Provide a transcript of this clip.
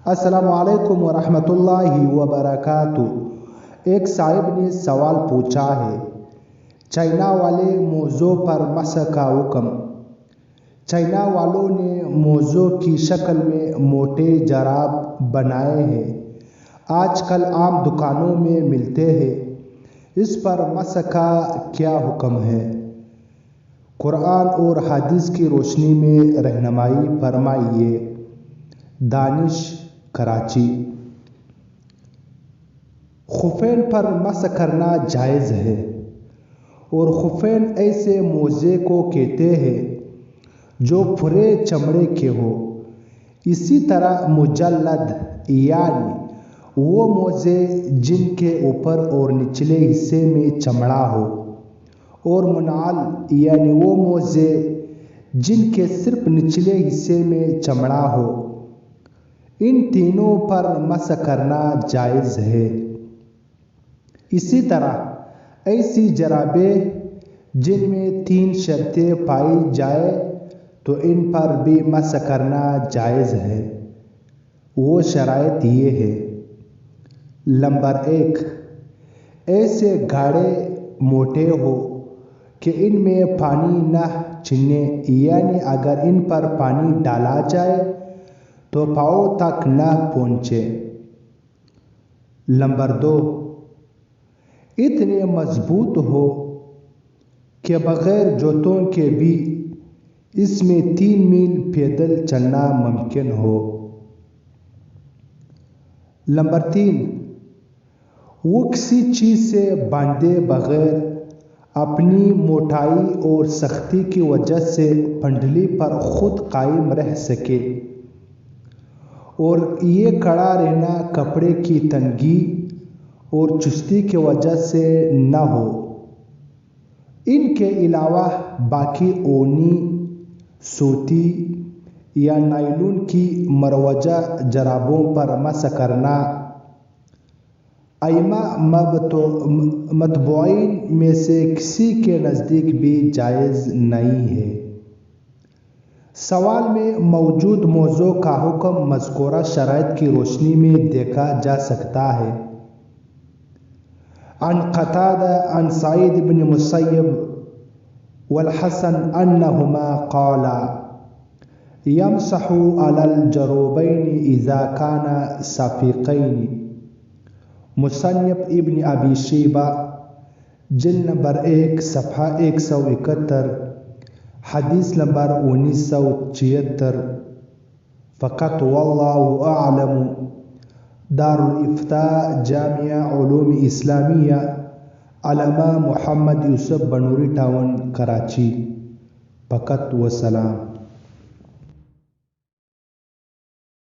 السلام علیکم ورحمۃ اللہ وبرکاتہ۔ ایک صاحب نے سوال پوچھا ہے، چائنا والے موزوں پر مسح کا حکم۔ چائنا والوں نے موزوں کی شکل میں موٹے جراب بنائے ہیں، آج کل عام دکانوں میں ملتے ہیں۔ اس پر مسح کا کیا حکم ہے؟ قرآن اور حدیث کی روشنی میں رہنمائی فرمائیے۔ دانش، کراچی۔ خفین پر مسح کرنا جائز ہے، اور خفین ایسے موزے کو کہتے ہیں جو پورے چمڑے کے ہو۔ اسی طرح مجلد یعنی وہ موزے جن کے اوپر اور نچلے حصے میں چمڑا ہو، اور منعل یعنی وہ موزے جن کے صرف نچلے حصے میں چمڑا ہو، ان تینوں پر مسح کرنا جائز ہے۔ اسی طرح ایسی جرابیں جن میں 3 شرطیں پائی جائے تو ان پر بھی مسح کرنا جائز ہے۔ وہ شرائط یہ ہے: نمبر 1، ایسے گاڑے موٹے ہو کہ ان میں پانی نہ چنے، یعنی اگر ان پر پانی ڈالا جائے تو پاؤں تک نہ پہنچے۔ نمبر 2، اتنے مضبوط ہو کہ بغیر جوتوں کے بھی اس میں 3 میل پیدل چلنا ممکن ہو۔ نمبر 3، وہ کسی چیز سے باندھے بغیر اپنی موٹائی اور سختی کی وجہ سے پنڈلی پر خود قائم رہ سکے، اور یہ کھڑا رہنا کپڑے کی تنگی اور چستی کی وجہ سے نہ ہو۔ ان کے علاوہ باقی اونی، سوتی یا نائلون کی مروجہ جرابوں پر مسح کرنا ائمہ متبوعین میں سے کسی کے نزدیک بھی جائز نہیں ہے۔ سوال میں موجود موضوع کا حکم مذکورہ شرائط کی روشنی میں دیکھا جا سکتا ہے۔ عن قتادہ عن سعید بن مسیب والحسن انہما قالا یمسح علی الجروبین اذا کانا صفیقین۔ مصنف ابن ابی شیبہ، جلد نمبر 1 صفحہ 171، حدیث نمبر 1976۔ فقط واللہ اعلم۔ دارالافتاء جامعہ علوم اسلامیہ، علامہ محمد یوسف بنوری ٹاؤن، کراچی۔ فقط و سلام۔